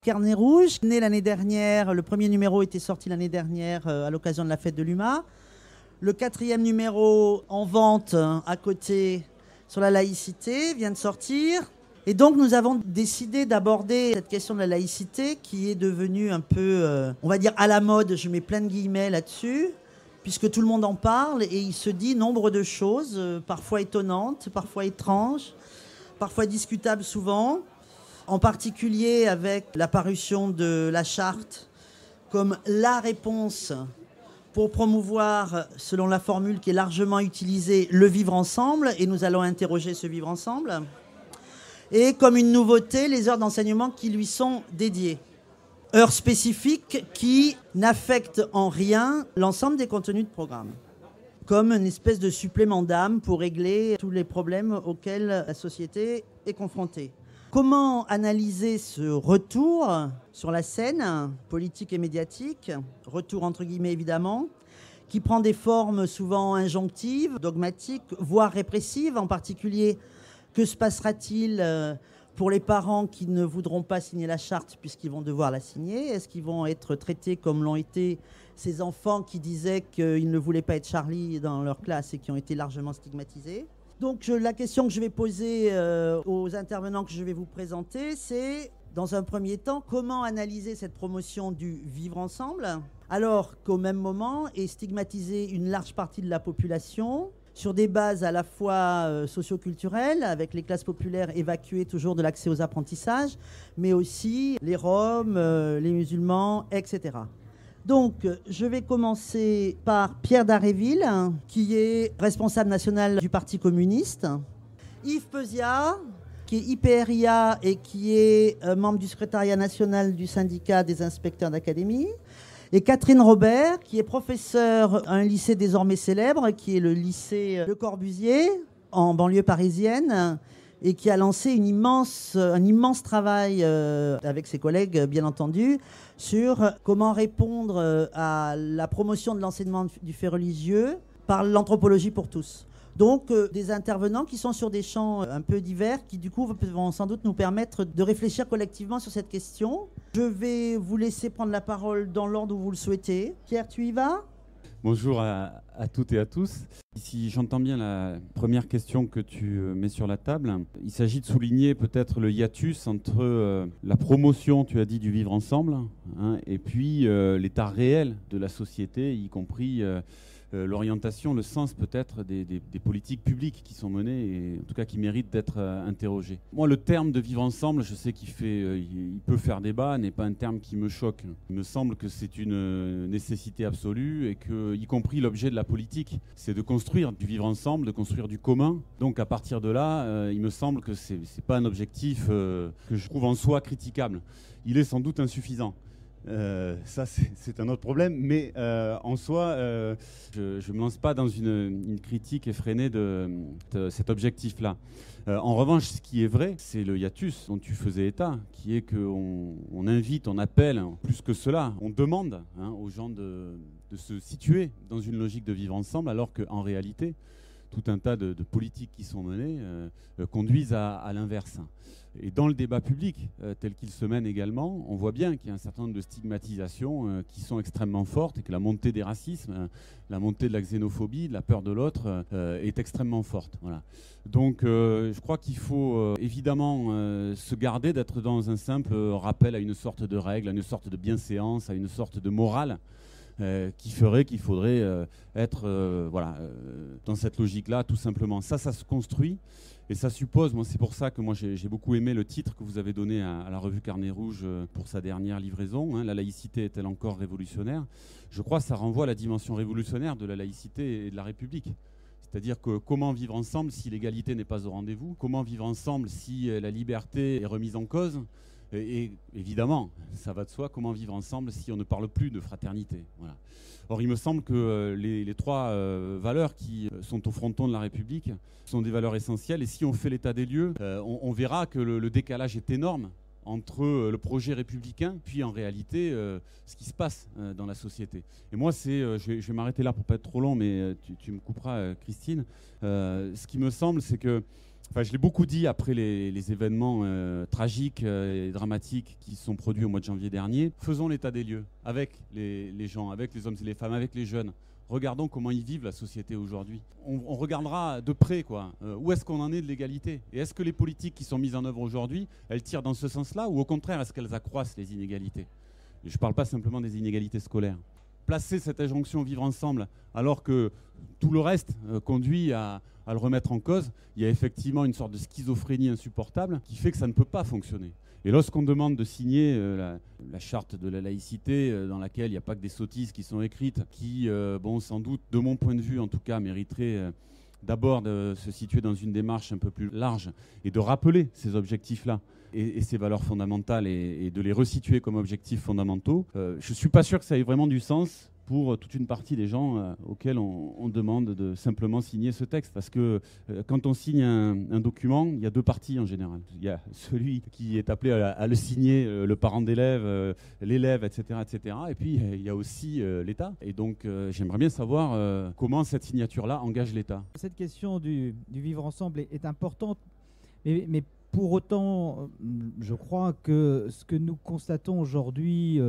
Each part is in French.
Carnet rouge, né l'année dernière. Le premier numéro était sorti l'année dernière à l'occasion de la fête de l'UMA. Le 4e numéro en vente à côté sur la laïcité vient de sortir. Et donc nous avons décidé d'aborder cette question de la laïcité qui est devenue un peu, on va dire à la mode, je mets plein de guillemets là-dessus, puisque tout le monde en parle et il se dit nombre de choses, parfois étonnantes, parfois étranges, parfois discutables souvent, en particulier avec la parution de la charte comme la réponse pour promouvoir, selon la formule qui est largement utilisée, le vivre ensemble, et nous allons interroger ce vivre ensemble, et comme une nouveauté, les heures d'enseignement qui lui sont dédiées. Heures spécifiques qui n'affectent en rien l'ensemble des contenus de programme, comme une espèce de supplément d'âme pour régler tous les problèmes auxquels la société est confrontée. Comment analyser ce retour sur la scène politique et médiatique, retour entre guillemets évidemment, qui prend des formes souvent injonctives, dogmatiques, voire répressives, en particulier que se passera-t-il pour les parents qui ne voudront pas signer la charte puisqu'ils vont devoir la signer? Est-ce qu'ils vont être traités comme l'ont été ces enfants qui disaient qu'ils ne voulaient pas être Charlie dans leur classe et qui ont été largement stigmatisés? Donc la question que je vais poser aux intervenants que je vais vous présenter, c'est, dans un premier temps, comment analyser cette promotion du vivre ensemble, alors qu'au même moment est stigmatisée une large partie de la population, sur des bases à la fois socioculturelles, avec les classes populaires évacuées toujours de l'accès aux apprentissages, mais aussi les Roms, les musulmans, etc. Donc, je vais commencer par Pierre Dharréville, qui est responsable national du Parti communiste. Yves Pesia, qui est IPRIA et qui est membre du secrétariat national du syndicat des inspecteurs d'académie. Et Catherine Robert, qui est professeure à un lycée désormais célèbre, qui est le lycée Le Corbusier, en banlieue parisienne, et qui a lancé un immense travail avec ses collègues, bien entendu, sur comment répondre à la promotion de l'enseignement du fait religieux par l'anthropologie pour tous. Donc, des intervenants qui sont sur des champs un peu divers, qui du coup vont sans doute nous permettre de réfléchir collectivement sur cette question. Je vais vous laisser prendre la parole dans l'ordre où vous le souhaitez. Pierre, tu y vas ? Bonjour à toutes et à tous. Si j'entends bien la première question que tu mets sur la table, il s'agit de souligner peut-être le hiatus entre la promotion, tu as dit, du vivre ensemble, et puis l'état réel de la société, y compris l'orientation, le sens peut-être des politiques publiques qui sont menées et en tout cas qui méritent d'être interrogées. Moi, le terme de vivre ensemble, je sais il peut faire débat, n'est pas un terme qui me choque. Il me semble que c'est une nécessité absolue et que, y compris l'objet de la politique, c'est de construire du vivre ensemble, de construire du commun. Donc à partir de là, il me semble que c'est pas un objectif que je trouve en soi critiquable. Il est sans doute insuffisant. Ça, c'est un autre problème, mais en soi, je ne me lance pas dans une critique effrénée de cet objectif-là. En revanche, ce qui est vrai, c'est le hiatus dont tu faisais état, qui est qu'on invite, on appelle, plus que cela, on demande aux gens de se situer dans une logique de vivre ensemble, alors qu'en réalité, tout un tas de politiques qui sont menées conduisent à l'inverse. Et dans le débat public tel qu'il se mène également, on voit bien qu'il y a un certain nombre de stigmatisations qui sont extrêmement fortes et que la montée des racismes, la montée de la xénophobie, de la peur de l'autre est extrêmement forte. Voilà. Donc je crois qu'il faut évidemment se garder d'être dans un simple rappel à une sorte de règle, à une sorte de bienséance, à une sorte de morale qui ferait qu'il faudrait être dans cette logique-là, tout simplement. Ça se construit. Et ça suppose, c'est pour ça que moi j'ai beaucoup aimé le titre que vous avez donné à la revue Carnet rouge pour sa dernière livraison, La laïcité est-elle encore révolutionnaire? Je crois que ça renvoie à la dimension révolutionnaire de la laïcité et de la République. C'est-à-dire que comment vivre ensemble si l'égalité n'est pas au rendez-vous? Comment vivre ensemble si la liberté est remise en cause? Et évidemment, ça va de soi, comment vivre ensemble si on ne parle plus de fraternité? Voilà. Or, il me semble que les trois valeurs qui sont au fronton de la République sont des valeurs essentielles. Et si on fait l'état des lieux, on verra que le décalage est énorme entre le projet républicain puis en réalité ce qui se passe dans la société. Et moi, je vais m'arrêter là pour ne pas être trop long, mais tu me couperas, Christine. Ce qui me semble, c'est que Enfin, je l'ai beaucoup dit après les événements tragiques et dramatiques qui se sont produits au mois de janvier dernier. Faisons l'état des lieux avec les gens, avec les hommes et les femmes, avec les jeunes. Regardons comment ils vivent la société aujourd'hui. On regardera de près où est-ce qu'on en est de l'égalité. Et est-ce que les politiques qui sont mises en œuvre aujourd'hui, elles tirent dans ce sens-là, ou au contraire, est-ce qu'elles accroissent les inégalités? Et je ne parle pas simplement des inégalités scolaires. Placer cette injonction vivre ensemble alors que tout le reste conduit à le remettre en cause, il y a effectivement une sorte de schizophrénie insupportable qui fait que ça ne peut pas fonctionner. Et lorsqu'on demande de signer la charte de la laïcité, dans laquelle il n'y a pas que des sottises qui sont écrites, qui, sans doute, de mon point de vue en tout cas, mériteraient d'abord de se situer dans une démarche un peu plus large et de rappeler ces objectifs-là et ces valeurs fondamentales et de les resituer comme objectifs fondamentaux, je ne suis pas sûr que ça ait vraiment du sens pour toute une partie des gens auxquels on demande de simplement signer ce texte. Parce que quand on signe un document, il y a deux parties en général. Il y a celui qui est appelé à le signer, le parent d'élève, l'élève, etc., etc. Et puis il y a aussi l'État. Et donc j'aimerais bien savoir comment cette signature-là engage l'État. Cette question du vivre ensemble est importante, mais pour autant, je crois que ce que nous constatons aujourd'hui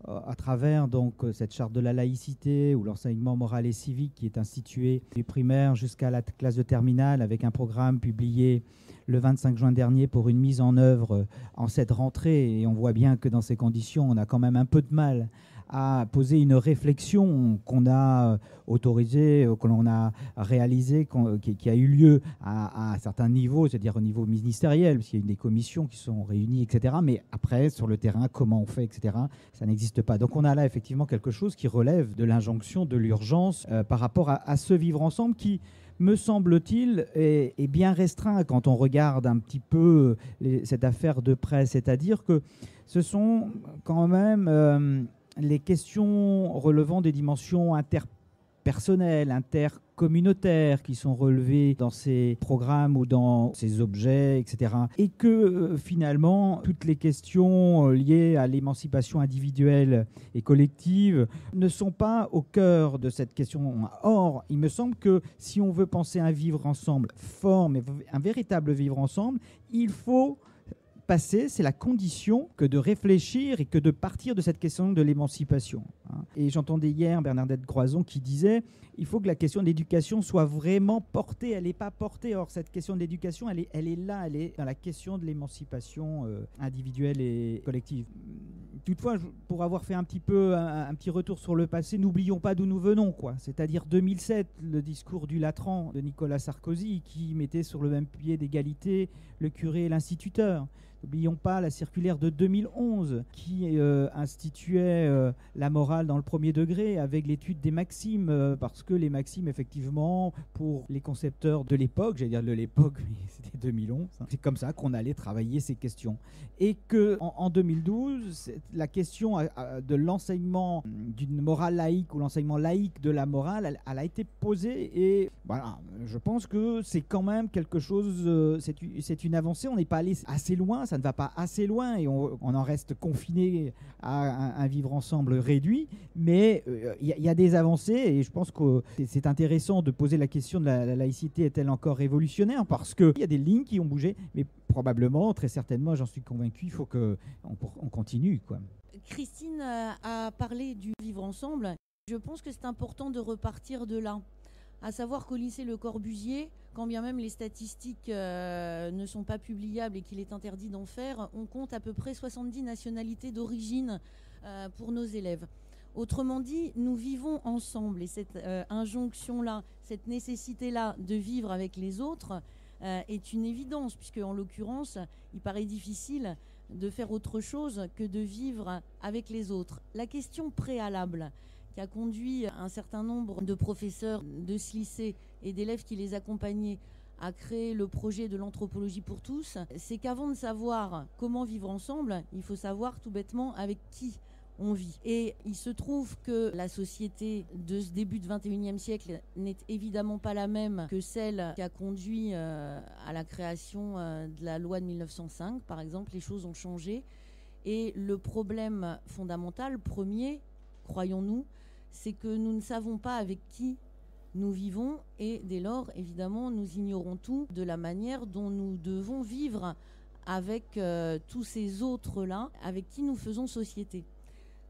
à travers cette charte de la laïcité ou l'enseignement moral et civique qui est institué du primaire jusqu'à la classe de terminale avec un programme publié le 25 juin dernier pour une mise en œuvre en cette rentrée. Et on voit bien que dans ces conditions, on a quand même un peu de mal à poser une réflexion qu'on a autorisée, que l'on a réalisée, qui a eu lieu à un certain niveau, c'est-à-dire au niveau ministériel, parce qu'il y a des commissions qui sont réunies, etc. Mais après, sur le terrain, comment on fait, etc., ça n'existe pas. Donc on a là effectivement quelque chose qui relève de l'injonction, de l'urgence par rapport à ce vivre ensemble qui, me semble-t-il, est bien restreint quand on regarde un petit peu cette affaire de près. C'est-à-dire que ce sont quand même les questions relevant des dimensions interpersonnelles, intercommunautaires qui sont relevées dans ces programmes ou dans ces objets, etc. Et que finalement, toutes les questions liées à l'émancipation individuelle et collective ne sont pas au cœur de cette question. Or, il me semble que si on veut penser un vivre ensemble fort, mais un véritable vivre ensemble, il faut passer, c'est la condition que de réfléchir et que de partir de cette question de l'émancipation. Et j'entendais hier Bernadette Groison qui disait il faut que la question de l'éducation soit vraiment portée. Elle n'est pas portée. Or, cette question de l'éducation, elle est là. Elle est dans la question de l'émancipation individuelle et collective. Toutefois, pour avoir fait un petit retour sur le passé, n'oublions pas d'où nous venons, C'est-à-dire 2007, le discours du Latran de Nicolas Sarkozy qui mettait sur le même pied d'égalité le curé et l'instituteur. N'oublions pas la circulaire de 2011 qui instituait la morale dans le premier degré avec l'étude des maximes, parce que les maximes, effectivement, pour les concepteurs de l'époque, j'allais dire de l'époque, mais c'était 2011, c'est comme ça qu'on allait travailler ces questions. Et qu'en 2012, la question de l'enseignement d'une morale laïque ou l'enseignement laïque de la morale, elle a été posée et voilà, je pense que c'est quand même quelque chose, c'est une avancée, on n'est pas allé assez loin, ça ne va pas assez loin et on en reste confiné à un vivre ensemble réduit, mais il y a des avancées et je pense que c'est intéressant de poser la question de la laïcité est-elle encore révolutionnaire, parce qu'il y a des lignes qui ont bougé, mais probablement, très certainement, j'en suis convaincu, il faut qu'on continue, Christine a parlé du vivre ensemble. Je pense que c'est important de repartir de là. À savoir qu'au lycée Le Corbusier, quand bien même les statistiques ne sont pas publiables et qu'il est interdit d'en faire, on compte à peu près 70 nationalités d'origine pour nos élèves. Autrement dit, nous vivons ensemble et cette injonction-là, cette nécessité-là de vivre avec les autres est une évidence, puisque en l'occurrence, il paraît difficile de faire autre chose que de vivre avec les autres. La question préalable qui a conduit un certain nombre de professeurs de ce lycée et d'élèves qui les accompagnaient à créer le projet de l'anthropologie pour tous, c'est qu'avant de savoir comment vivre ensemble, il faut savoir tout bêtement avec qui on vit. Et il se trouve que la société de ce début de 21e siècle n'est évidemment pas la même que celle qui a conduit à la création de la loi de 1905. Par exemple, les choses ont changé. Et le problème fondamental, premier, croyons-nous, c'est que nous ne savons pas avec qui nous vivons et dès lors, évidemment, nous ignorons tout de la manière dont nous devons vivre avec tous ces autres-là, avec qui nous faisons société.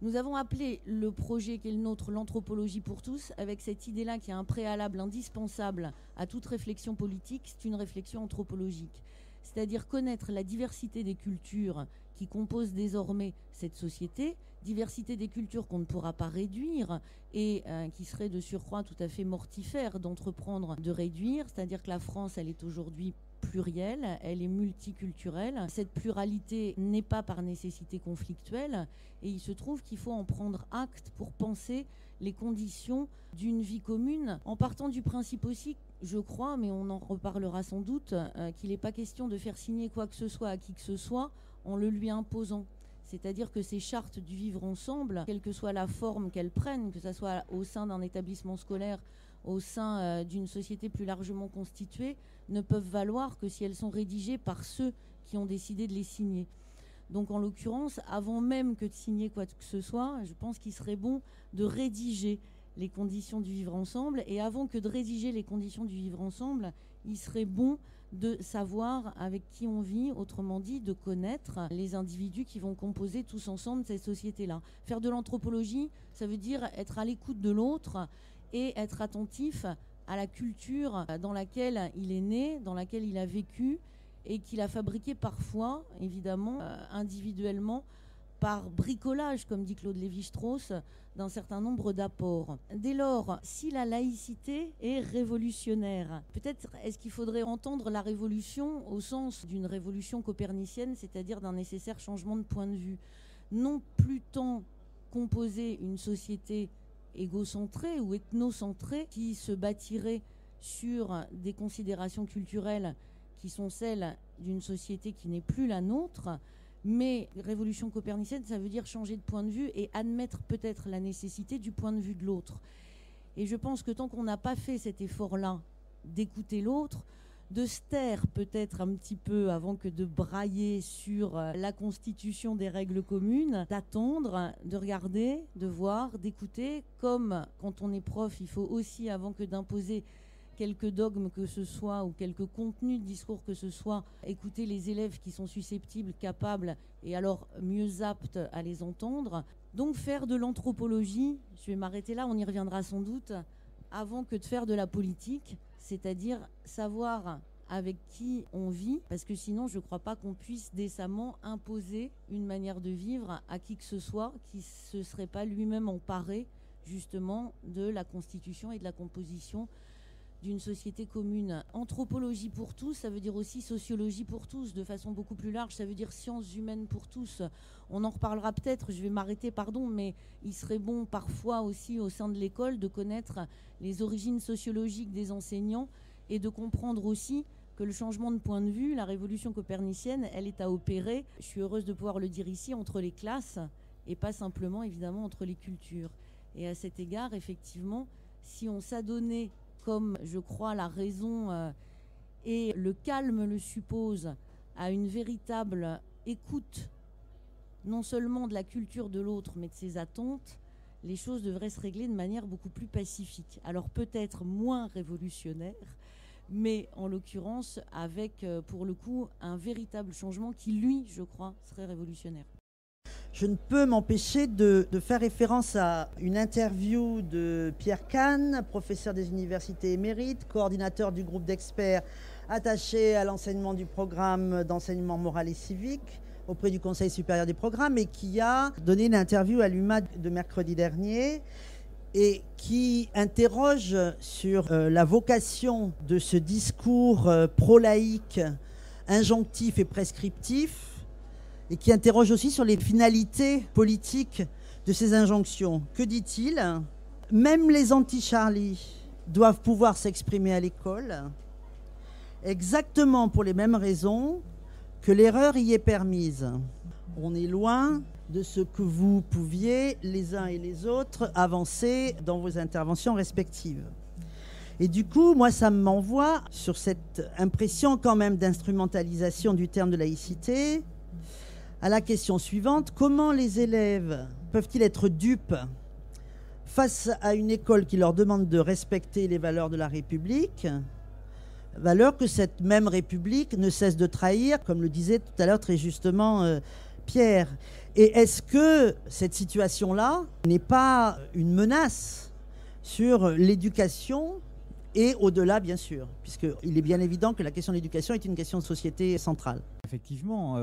Nous avons appelé le projet qui est le nôtre l'anthropologie pour tous, avec cette idée-là qui est un préalable indispensable à toute réflexion politique, c'est une réflexion anthropologique. C'est-à-dire connaître la diversité des cultures qui composent désormais cette société, diversité des cultures qu'on ne pourra pas réduire et qui serait de surcroît tout à fait mortifère d'entreprendre de réduire, c'est-à-dire que la France, elle est aujourd'hui plurielle, elle est multiculturelle. Cette pluralité n'est pas par nécessité conflictuelle et il se trouve qu'il faut en prendre acte pour penser les conditions d'une vie commune, en partant du principe aussi, je crois, mais on en reparlera sans doute, qu'il n'est pas question de faire signer quoi que ce soit à qui que ce soit en le lui imposant. C'est-à-dire que ces chartes du vivre ensemble, quelle que soit la forme qu'elles prennent, que ce soit au sein d'un établissement scolaire, au sein d'une société plus largement constituée, ne peuvent valoir que si elles sont rédigées par ceux qui ont décidé de les signer. Donc en l'occurrence, avant même que de signer quoi que ce soit, je pense qu'il serait bon de rédiger les conditions du vivre ensemble. Et avant que de rédiger les conditions du vivre ensemble, il serait bon de savoir avec qui on vit, autrement dit, de connaître les individus qui vont composer tous ensemble cette société-là. Faire de l'anthropologie, ça veut dire être à l'écoute de l'autre et être attentif à la culture dans laquelle il est né, dans laquelle il a vécu et qu'il a fabriqué parfois, évidemment, individuellement, par bricolage, comme dit Claude Lévi-Strauss, d'un certain nombre d'apports. Dès lors, si la laïcité est révolutionnaire, peut-être est-ce qu'il faudrait entendre la révolution au sens d'une révolution copernicienne, c'est-à-dire d'un nécessaire changement de point de vue. Non plus tant composer une société égocentrée ou ethnocentrée qui se bâtirait sur des considérations culturelles qui sont celles d'une société qui n'est plus la nôtre. Mais révolution copernicienne, ça veut dire changer de point de vue et admettre peut-être la nécessité du point de vue de l'autre. Et je pense que tant qu'on n'a pas fait cet effort-là d'écouter l'autre, de se taire peut-être un petit peu avant que de brailler sur la constitution des règles communes, d'attendre, de regarder, de voir, d'écouter, comme quand on est prof, il faut aussi, avant que d'imposer quelques dogmes que ce soit ou quelques contenus de discours que ce soit, écouter les élèves qui sont susceptibles, capables et alors mieux aptes à les entendre. Donc faire de l'anthropologie, je vais m'arrêter là, on y reviendra sans doute, avant que de faire de la politique, c'est-à-dire savoir avec qui on vit, parce que sinon je ne crois pas qu'on puisse décemment imposer une manière de vivre à qui que ce soit qui ne se serait pas lui-même emparé justement de la constitution et de la composition d'une société commune. Anthropologie pour tous, ça veut dire aussi sociologie pour tous, de façon beaucoup plus large, ça veut dire sciences humaines pour tous. On en reparlera peut-être, je vais m'arrêter, pardon, mais il serait bon parfois aussi au sein de l'école de connaître les origines sociologiques des enseignants et de comprendre aussi que le changement de point de vue, la révolution copernicienne, elle est à opérer, je suis heureuse de pouvoir le dire ici, entre les classes et pas simplement évidemment entre les cultures. Et à cet égard, effectivement, si on s'adonnait, comme je crois la raison et le calme le suppose, à une véritable écoute, non seulement de la culture de l'autre, mais de ses attentes, les choses devraient se régler de manière beaucoup plus pacifique. Alors peut-être moins révolutionnaire, mais en l'occurrence avec, pour le coup, un véritable changement qui, lui, je crois, serait révolutionnaire. Je ne peux m'empêcher de faire référence à une interview de Pierre Kahn, professeur des universités émérites, coordinateur du groupe d'experts attaché à l'enseignement du programme d'enseignement moral et civique auprès du Conseil supérieur des programmes et qui a donné une interview à l'UMA de mercredi dernier et qui interroge sur la vocation de ce discours pro-laïque, injonctif et prescriptif, et qui interroge aussi sur les finalités politiques de ces injonctions. Que dit-il ? Même les anti-Charlie doivent pouvoir s'exprimer à l'école, exactement pour les mêmes raisons que l'erreur y est permise. On est loin de ce que vous pouviez, les uns et les autres, avancer dans vos interventions respectives. Et du coup, moi, ça m'envoie sur cette impression quand même d'instrumentalisation du terme de laïcité, à la question suivante: comment les élèves peuvent-ils être dupes face à une école qui leur demande de respecter les valeurs de la République, valeurs que cette même République ne cesse de trahir, comme le disait tout à l'heure très justement Pierre. Et est-ce que cette situation-là n'est pas une menace sur l'éducation et au-delà, bien sûr, puisqu'il est bien évident que la question de l'éducation est une question de société centrale. Effectivement,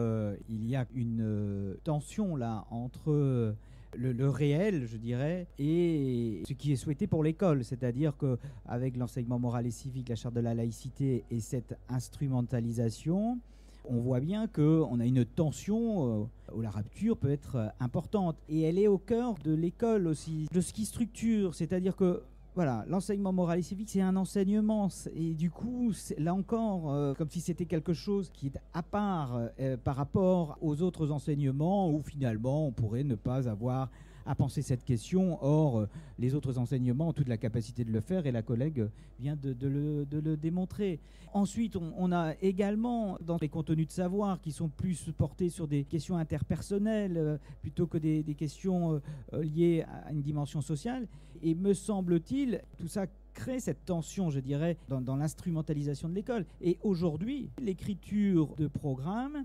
il y a une tension là entre le réel, je dirais, et ce qui est souhaité pour l'école. C'est-à-dire qu'avec l'enseignement moral et civique, la charte de la laïcité et cette instrumentalisation, on voit bien qu'on a une tension où la rupture peut être importante. Et elle est au cœur de l'école aussi, de ce qui structure. C'est-à-dire que voilà, l'enseignement moral et civique, c'est un enseignement. Et du coup, là encore, comme si c'était quelque chose qui est à part par rapport aux autres enseignements, où finalement, on pourrait ne pas avoir à penser cette question. Or, les autres enseignements ont toute la capacité de le faire et la collègue vient de le démontrer. Ensuite, on a également dans les contenus de savoir qui sont plus portés sur des questions interpersonnelles plutôt que des questions liées à une dimension sociale. Et me semble-t-il, tout ça crée cette tension, je dirais, dans l'instrumentalisation de l'école. Et aujourd'hui, l'écriture de programmes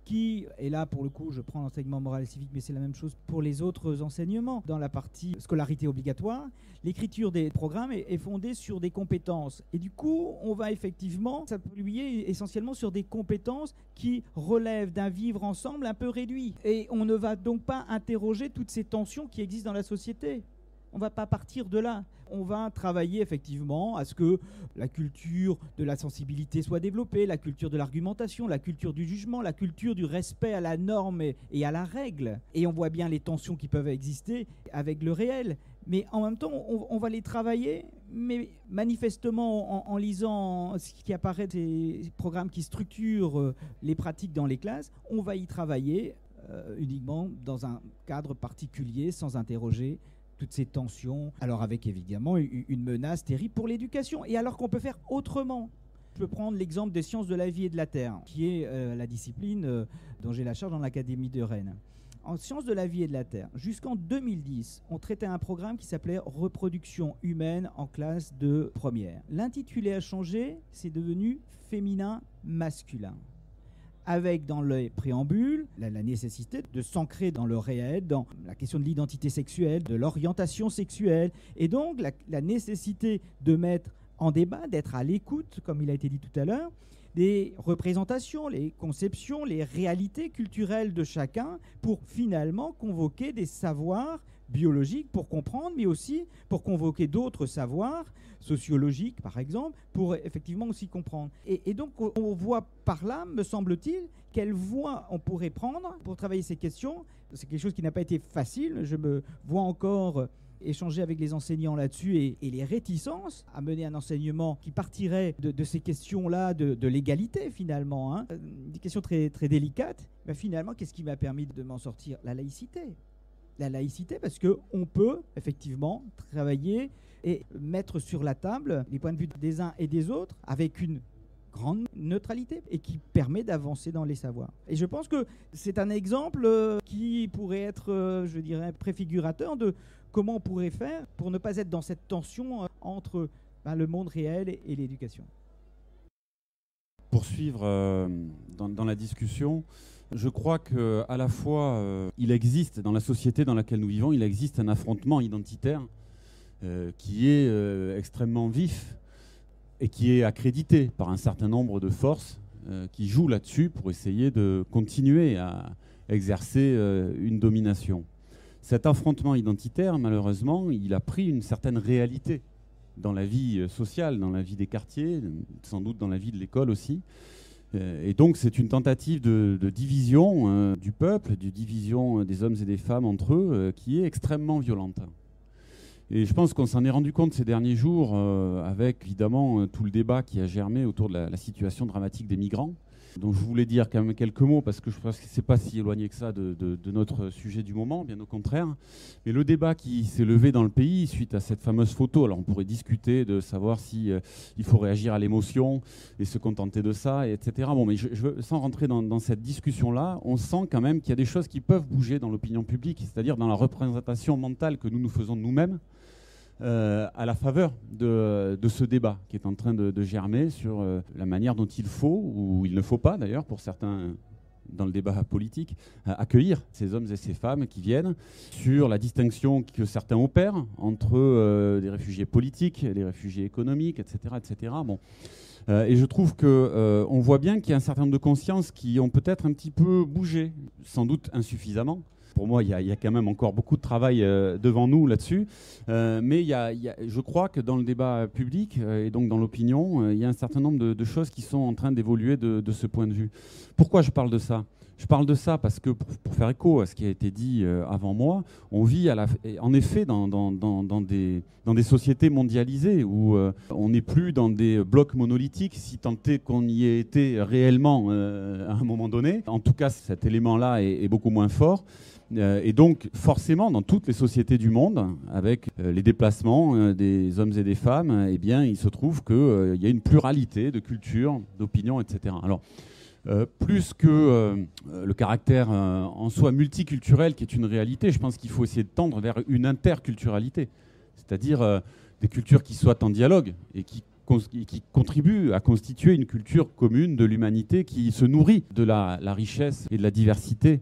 qui, et là pour le coup je prends l'enseignement moral et civique, mais c'est la même chose pour les autres enseignements. Dans la partie scolarité obligatoire, l'écriture des programmes est fondée sur des compétences. Et du coup, on va effectivement s'appuyer essentiellement sur des compétences qui relèvent d'un vivre ensemble un peu réduit. Et on ne va donc pas interroger toutes ces tensions qui existent dans la société. On ne va pas partir de là. On va travailler effectivement à ce que la culture de la sensibilité soit développée, la culture de l'argumentation, la culture du jugement, la culture du respect à la norme et à la règle. Et on voit bien les tensions qui peuvent exister avec le réel. Mais en même temps, on va les travailler, mais manifestement, en lisant ce qui apparaît des programmes qui structurent les pratiques dans les classes, on va y travailler uniquement dans un cadre particulier, sans interroger toutes ces tensions, alors avec évidemment une menace terrible pour l'éducation, et alors qu'on peut faire autrement. Je peux prendre l'exemple des sciences de la vie et de la terre, qui est la discipline dont j'ai la charge dans l'Académie de Rennes. En sciences de la vie et de la terre, jusqu'en 2010, on traitait un programme qui s'appelait « Reproduction humaine en classe de première ». L'intitulé a changé, c'est devenu « Féminin-masculin ». Avec dans le préambule la nécessité de s'ancrer dans le réel, dans la question de l'identité sexuelle, de l'orientation sexuelle, et donc la nécessité de mettre en débat, d'être à l'écoute, comme il a été dit tout à l'heure, des représentations, les conceptions, les réalités culturelles de chacun, pour finalement convoquer des savoirs biologiques pour comprendre, mais aussi pour convoquer d'autres savoirs sociologiques, par exemple, pour effectivement aussi comprendre. Et donc, on voit par là, me semble-t-il, quelle voie on pourrait prendre pour travailler ces questions. C'est quelque chose qui n'a pas été facile. Je me vois encore échanger avec les enseignants là-dessus et les réticences à mener un enseignement qui partirait de ces questions-là, de l'égalité finalement, hein. Des questions très, très délicates. Mais finalement, qu'est-ce qui m'a permis de m'en sortir? La laïcité. La laïcité, parce qu'on peut effectivement travailler et mettre sur la table les points de vue des uns et des autres avec une grande neutralité et qui permet d'avancer dans les savoirs. Et je pense que c'est un exemple qui pourrait être, je dirais, préfigurateur de comment on pourrait faire pour ne pas être dans cette tension entre le monde réel et l'éducation. Poursuivre dans la discussion, je crois qu'à la fois, il existe dans la société dans laquelle nous vivons, il existe un affrontement identitaire qui est extrêmement vif et qui est accrédité par un certain nombre de forces qui jouent là-dessus pour essayer de continuer à exercer une domination. Cet affrontement identitaire, malheureusement, il a pris une certaine réalité dans la vie sociale, dans la vie des quartiers, sans doute dans la vie de l'école aussi. Et donc c'est une tentative de division du peuple, de division des hommes et des femmes entre eux, qui est extrêmement violente. Et je pense qu'on s'en est rendu compte ces derniers jours avec évidemment tout le débat qui a germé autour de la situation dramatique des migrants. dont je voulais dire quand même quelques mots, parce que je pense que ce n'est pas si éloigné que ça de notre sujet du moment, bien au contraire. Mais le débat qui s'est levé dans le pays suite à cette fameuse photo, alors on pourrait discuter de savoir si il faut réagir à l'émotion et se contenter de ça, etc. Bon, mais sans rentrer dans cette discussion-là, on sent quand même qu'il y a des choses qui peuvent bouger dans l'opinion publique, c'est-à-dire dans la représentation mentale que nous faisons de nous-mêmes, à la faveur de ce débat qui est en train de germer sur la manière dont il faut, ou il ne faut pas d'ailleurs pour certains dans le débat politique, accueillir ces hommes et ces femmes qui viennent, sur la distinction que certains opèrent entre des réfugiés politiques, des réfugiés économiques, etc. etc. Bon. Et je trouve qu'on voit bien qu'il y a un certain nombre de consciences qui ont peut-être un petit peu bougé, sans doute insuffisamment. Pour moi, il y a quand même encore beaucoup de travail devant nous là-dessus. Mais je crois que dans le débat public et donc dans l'opinion, il y a un certain nombre de choses qui sont en train d'évoluer de ce point de vue. Pourquoi je parle de ça ? Je parle de ça parce que, pour faire écho à ce qui a été dit avant moi, on vit en effet dans des sociétés mondialisées où on n'est plus dans des blocs monolithiques, si tant est qu'on y ait été réellement à un moment donné. En tout cas, cet élément-là est beaucoup moins fort. Et donc, forcément, dans toutes les sociétés du monde, avec les déplacements des hommes et des femmes, eh bien, il se trouve qu'il y a une pluralité de cultures, d'opinions, etc. Alors, plus que le caractère en soi multiculturel qui est une réalité, je pense qu'il faut essayer de tendre vers une interculturalité, c'est-à-dire des cultures qui soient en dialogue et qui contribuent à constituer une culture commune de l'humanité qui se nourrit de la richesse et de la diversité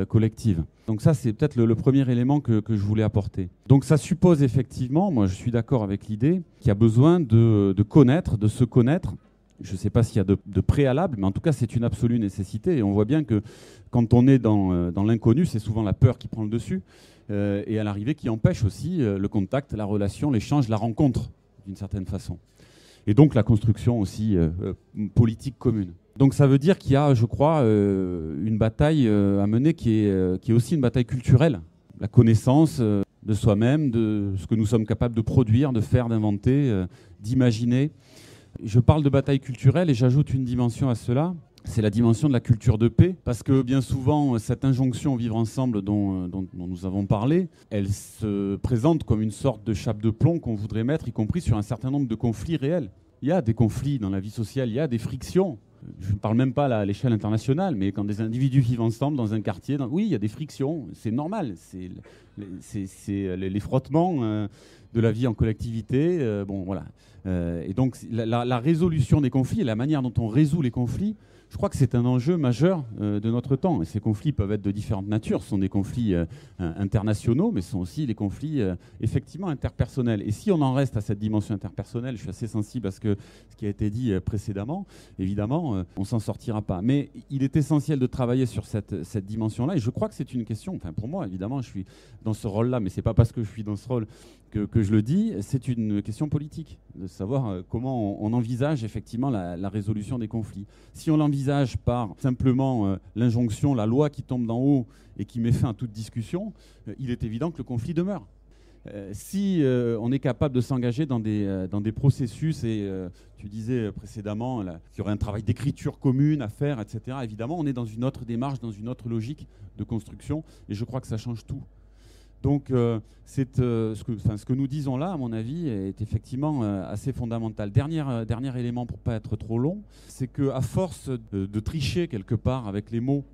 collective. Donc ça, c'est peut-être le premier élément que je voulais apporter. Donc ça suppose effectivement, moi je suis d'accord avec l'idée, qu'il y a besoin de connaître, de se connaître. Je ne sais pas s'il y a de préalable, mais en tout cas, c'est une absolue nécessité. Et on voit bien que quand on est dans l'inconnu, c'est souvent la peur qui prend le dessus, et à l'arrivée qui empêche aussi le contact, la relation, l'échange, la rencontre, d'une certaine façon. Et donc la construction aussi politique commune. Donc ça veut dire qu'il y a, je crois, une bataille à mener qui est aussi une bataille culturelle. La connaissance de soi-même, de ce que nous sommes capables de produire, de faire, d'inventer, d'imaginer. Je parle de bataille culturelle et j'ajoute une dimension à cela, c'est la dimension de la culture de paix, parce que bien souvent, cette injonction au vivre ensemble dont nous avons parlé, elle se présente comme une sorte de chape de plomb qu'on voudrait mettre, y compris sur un certain nombre de conflits réels. Il y a des conflits dans la vie sociale, il y a des frictions. Je ne parle même pas à l'échelle internationale, mais quand des individus vivent ensemble dans un quartier, oui, il y a des frictions, c'est normal, c'est les frottements de la vie en collectivité. Bon, voilà. Et donc la résolution des conflits et la manière dont on résout les conflits, je crois que c'est un enjeu majeur de notre temps. Et ces conflits peuvent être de différentes natures. Ce sont des conflits internationaux, mais ce sont aussi des conflits effectivement interpersonnels. Et si on en reste à cette dimension interpersonnelle, je suis assez sensible à ce qui a été dit précédemment, évidemment, on ne s'en sortira pas. Mais il est essentiel de travailler sur cette dimension-là. Et je crois que c'est une question, enfin pour moi, évidemment, je suis dans ce rôle-là, mais ce n'est pas parce que je suis dans ce rôle que je le dis, c'est une question politique, de savoir comment on envisage effectivement la résolution des conflits. Si on l'envisage par simplement l'injonction, la loi qui tombe d'en haut et qui met fin à toute discussion, il est évident que le conflit demeure. Si on est capable de s'engager dans des processus, et tu disais précédemment qu'il y aurait un travail d'écriture commune à faire, etc., évidemment, on est dans une autre démarche, dans une autre logique de construction, et je crois que ça change tout. Donc, ce que nous disons là, à mon avis, est effectivement assez fondamental. Dernier élément pour ne pas être trop long, c'est qu'à force de tricher quelque part avec les mots,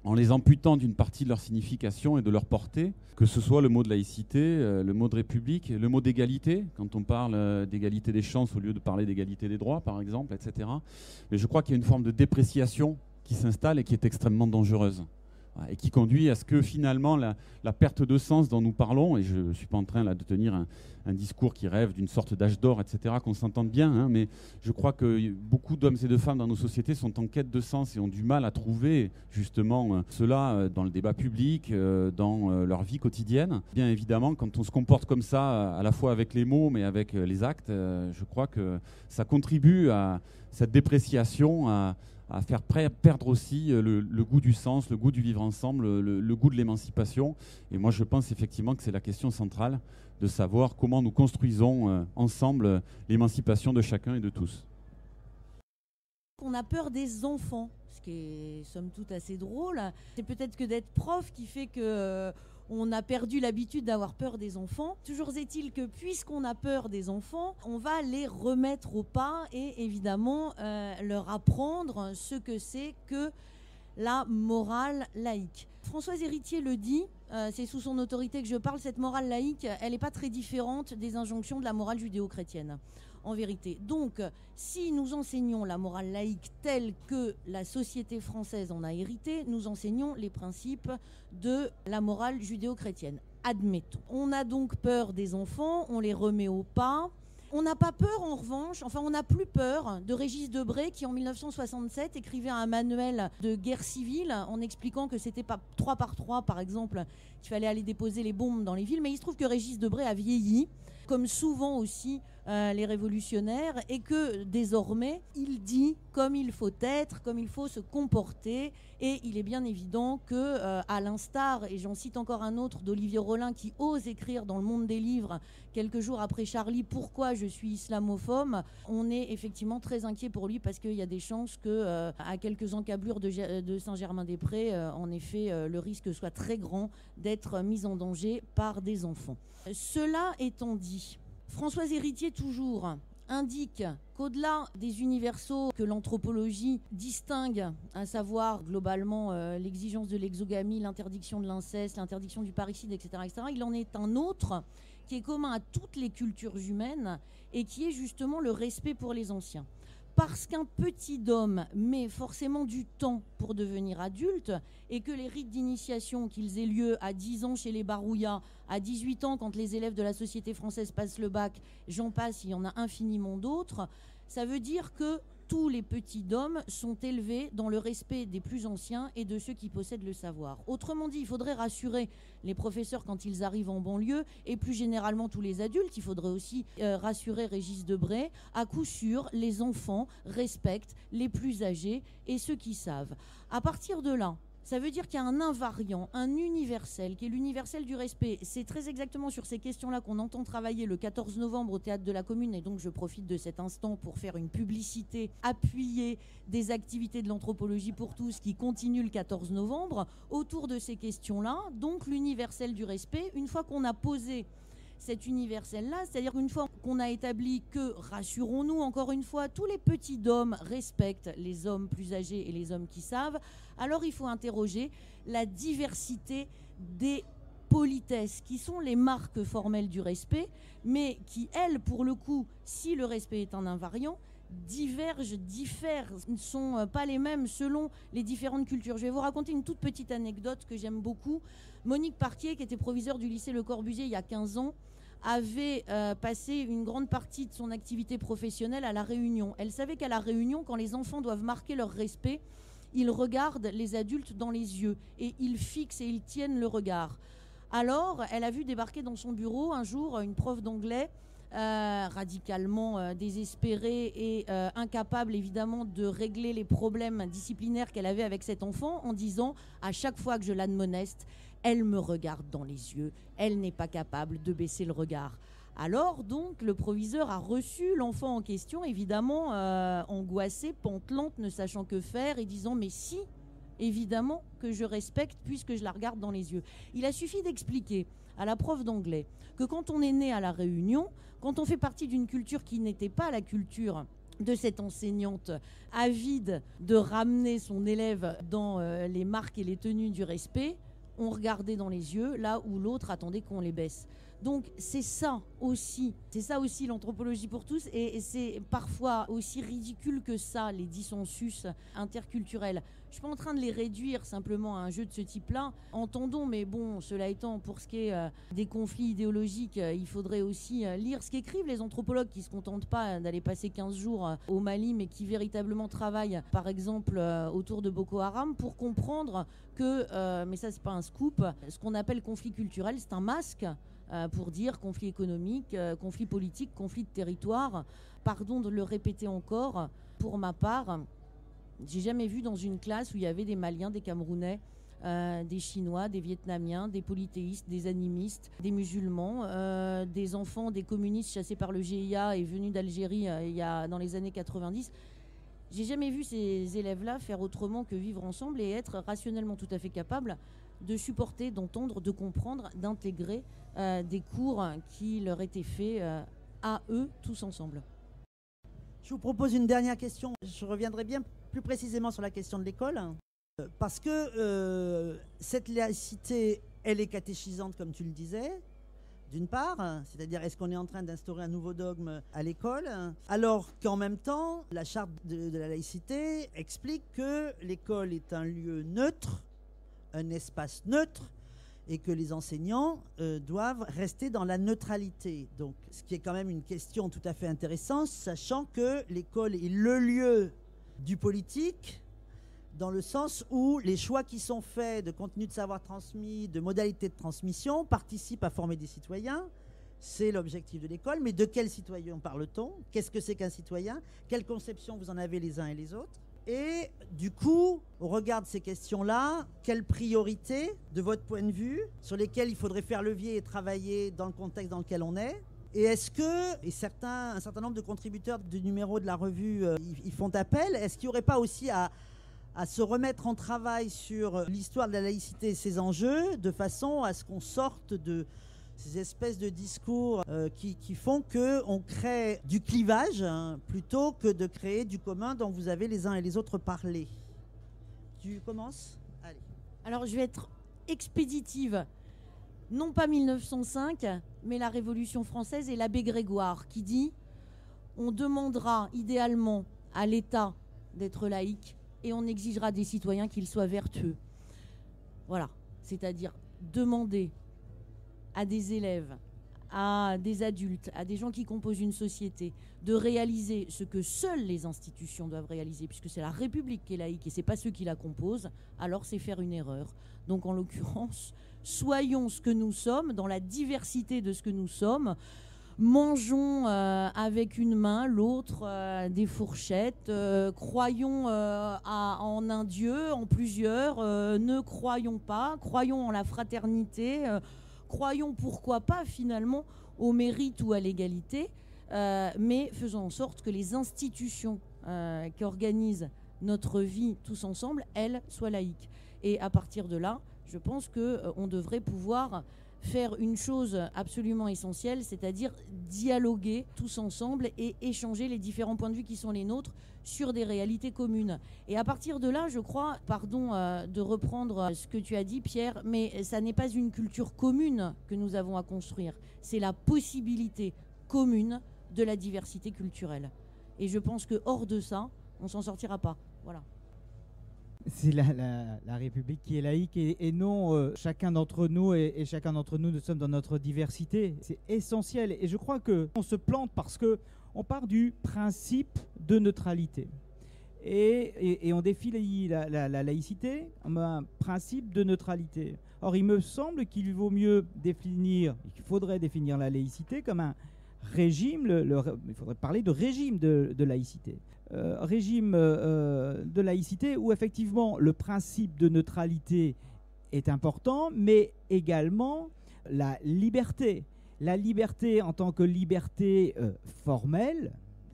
en les amputant d'une partie de leur signification et de leur portée, que ce soit le mot de laïcité, le mot de république, le mot d'égalité, quand on parle d'égalité des chances au lieu de parler d'égalité des droits, par exemple, etc. Mais je crois qu'il y a une forme de dépréciation qui s'installe et qui est extrêmement dangereuse. Et qui conduit à ce que finalement la perte de sens dont nous parlons, et je ne suis pas en train là, de tenir un discours qui rêve d'une sorte d'âge d'or, etc., qu'on s'entende bien, hein, mais je crois que beaucoup d'hommes et de femmes dans nos sociétés sont en quête de sens et ont du mal à trouver justement cela dans le débat public, dans leur vie quotidienne. Bien évidemment, quand on se comporte comme ça, à la fois avec les mots, mais avec les actes, je crois que ça contribue à cette dépréciation, à faire perdre aussi le goût du sens, le goût du vivre ensemble, le goût de l'émancipation. Et moi, je pense effectivement que c'est la question centrale de savoir comment nous construisons ensemble l'émancipation de chacun et de tous. qu'on a peur des enfants, ce qui est somme toute assez drôle. C'est peut-être que d'être prof qui fait que on a perdu l'habitude d'avoir peur des enfants. Toujours est-il que puisqu'on a peur des enfants, on va les remettre au pas et évidemment leur apprendre ce que c'est que la morale laïque. Françoise Héritier le dit, c'est sous son autorité que je parle, cette morale laïque, elle n'est pas très différente des injonctions de la morale judéo-chrétienne, en vérité. Donc, si nous enseignons la morale laïque telle que la société française en a hérité, nous enseignons les principes de la morale judéo-chrétienne. Admettons. On a donc peur des enfants, on les remet au pas. On n'a pas peur, en revanche, on n'a plus peur de Régis Debray qui, en 1967, écrivait un manuel de guerre civile en expliquant que c'était pas 3 par 3, par exemple, qu'il fallait aller déposer les bombes dans les villes. Mais il se trouve que Régis Debray a vieilli, comme souvent aussi les révolutionnaires, et que désormais, il dit comme il faut être, comme il faut se comporter. Et il est bien évident que, à l'instar, et j'en cite encore un autre d'Olivier Rollin qui ose écrire dans Le Monde des Livres, quelques jours après Charlie, pourquoi je suis islamophobe, on est effectivement très inquiet pour lui parce qu'il y a des chances que, à quelques encablures de Saint-Germain-des-Prés, en effet, le risque soit très grand d'être mis en danger par des enfants. Cela étant dit, Françoise Héritier toujours indique qu'au-delà des universaux que l'anthropologie distingue, à savoir globalement l'exigence de l'exogamie, l'interdiction de l'inceste, l'interdiction du parricide, etc., il en est un autre qui est commun à toutes les cultures humaines et qui est justement le respect pour les anciens. Parce qu'un petit homme met forcément du temps pour devenir adulte et que les rites d'initiation, qu'ils aient lieu à 10 ans chez les Barouillas, à 18 ans quand les élèves de la société française passent le bac, j'en passe, il y en a infiniment d'autres, ça veut dire que tous les petits d'hommes sont élevés dans le respect des plus anciens et de ceux qui possèdent le savoir. Autrement dit, il faudrait rassurer les professeurs quand ils arrivent en banlieue et plus généralement tous les adultes. Il faudrait aussi rassurer Régis Debray. À coup sûr, les enfants respectent les plus âgés et ceux qui savent. À partir de là, ça veut dire qu'il y a un invariant, un universel, qui est l'universel du respect. C'est très exactement sur ces questions-là qu'on entend travailler le 14 novembre au Théâtre de la Commune. Et donc, je profite de cet instant pour faire une publicité appuyée des activités de l'anthropologie pour tous qui continue le 14 novembre autour de ces questions-là. Donc, l'universel du respect, une fois qu'on a posé cet universel-là, c'est-à-dire qu'une fois qu'on a établi que, rassurons-nous encore une fois, tous les petits hommes respectent les hommes plus âgés et les hommes qui savent, alors il faut interroger la diversité des politesses, qui sont les marques formelles du respect, mais qui, elles, pour le coup, si le respect est un invariant, diffèrent, ne sont pas les mêmes selon les différentes cultures. Je vais vous raconter une toute petite anecdote que j'aime beaucoup. Monique Parquier, qui était proviseure du lycée Le Corbusier il y a 15 ans, avait passé une grande partie de son activité professionnelle à La Réunion. Elle savait qu'à La Réunion, quand les enfants doivent marquer leur respect, ils regardent les adultes dans les yeux et ils fixent et ils tiennent le regard. Alors, elle a vu débarquer dans son bureau un jour une prof d'anglais radicalement désespérée et incapable évidemment de régler les problèmes disciplinaires qu'elle avait avec cet enfant en disant à chaque fois que je l'admoneste, elle me regarde dans les yeux, elle n'est pas capable de baisser le regard. Alors donc le proviseur a reçu l'enfant en question évidemment angoissé, pantelante, ne sachant que faire et disant mais si évidemment que je respecte puisque je la regarde dans les yeux. Il a suffi d'expliquer à la prof d'anglais que quand on est né à La Réunion, quand on fait partie d'une culture qui n'était pas la culture de cette enseignante avide de ramener son élève dans les marques et les tenues du respect, on regardait dans les yeux là où l'autre attendait qu'on les baisse. Donc c'est ça aussi l'anthropologie pour tous et c'est parfois aussi ridicule que ça les dissensus interculturels. Je suis pas en train de les réduire simplement à un jeu de ce type-là. Entendons, mais bon, cela étant, pour ce qui est des conflits idéologiques, il faudrait aussi lire ce qu'écrivent les anthropologues qui se contentent pas d'aller passer 15 jours au Mali, mais qui véritablement travaillent, par exemple, autour de Boko Haram, pour comprendre que, mais ça c'est pas un scoop, ce qu'on appelle conflit culturel, c'est un masque pour dire conflit économique, conflit politique, conflit de territoire. Pardon de le répéter encore, pour ma part, j'ai jamais vu dans une classe où il y avait des Maliens, des Camerounais, des Chinois, des Vietnamiens, des polythéistes, des animistes, des musulmans, des enfants, des communistes chassés par le GIA et venus d'Algérie dans les années 90. J'ai jamais vu ces élèves-là faire autrement que vivre ensemble et être rationnellement tout à fait capables de supporter, d'entendre, de comprendre, d'intégrer des cours qui leur étaient faits à eux, tous ensemble. Je vous propose une dernière question. Je reviendrai bien plus précisément sur la question de l'école, parce que cette laïcité, elle est catéchisante, comme tu le disais, d'une part, c'est-à-dire est-ce qu'on est en train d'instaurer un nouveau dogme à l'école, alors qu'en même temps, la charte de la laïcité explique que l'école est un lieu neutre, un espace neutre, et que les enseignants doivent rester dans la neutralité. Donc, ce qui est quand même une question tout à fait intéressante, sachant que l'école est le lieu du politique, dans le sens où les choix qui sont faits de contenu de savoir transmis, de modalités de transmission, participent à former des citoyens. C'est l'objectif de l'école. Mais de quels citoyens parle-t-on? Qu'est-ce que c'est qu'un citoyen? Quelle conception vous en avez les uns et les autres? Et du coup, au regard de ces questions-là, quelles priorités, de votre point de vue, sur lesquelles il faudrait faire levier et travailler dans le contexte dans lequel on est? Et est-ce que, un certain nombre de contributeurs du numéro de la revue y font appel, est-ce qu'il n'y aurait pas aussi à se remettre en travail sur l'histoire de la laïcité et ses enjeux, de façon à ce qu'on sorte de ces espèces de discours qui font qu'on crée du clivage plutôt que de créer du commun dont vous avez les uns et les autres parlé. Tu commences? Allez. Alors je vais être expéditive. Non pas 1905, mais la Révolution française et l'abbé Grégoire qui dit « On demandera idéalement à l'État d'être laïque et on exigera des citoyens qu'ils soient vertueux. » Voilà, c'est-à-dire demander à des élèves, à des adultes, à des gens qui composent une société, de réaliser ce que seules les institutions doivent réaliser, puisque c'est la République qui est laïque et ce n'est pas ceux qui la composent, alors c'est faire une erreur. Donc en l'occurrence, soyons ce que nous sommes, dans la diversité de ce que nous sommes, mangeons avec une main, l'autre des fourchettes, croyons en un Dieu, en plusieurs, ne croyons pas, croyons en la fraternité, croyons pourquoi pas finalement au mérite ou à l'égalité, mais faisons en sorte que les institutions qui organisent notre vie tous ensemble, elles, soient laïques. Et à partir de là, je pense qu'on devrait pouvoir faire une chose absolument essentielle, c'est-à-dire dialoguer tous ensemble et échanger les différents points de vue qui sont les nôtres sur des réalités communes. Et à partir de là, je crois, pardon de reprendre ce que tu as dit, Pierre, mais ça n'est pas une culture commune que nous avons à construire, c'est la possibilité commune de la diversité culturelle. Et je pense que hors de ça, on s'en sortira pas. Voilà. C'est la République qui est laïque et non chacun d'entre nous et chacun d'entre nous sommes dans notre diversité. C'est essentiel et je crois qu'on se plante parce qu'on part du principe de neutralité et on définit la laïcité comme un principe de neutralité. Or, il me semble qu'il vaut mieux définir, qu'il faudrait définir la laïcité comme un régime, il faudrait parler de régime de laïcité. Régime de laïcité où effectivement le principe de neutralité est important, mais également la liberté. La liberté en tant que liberté formelle,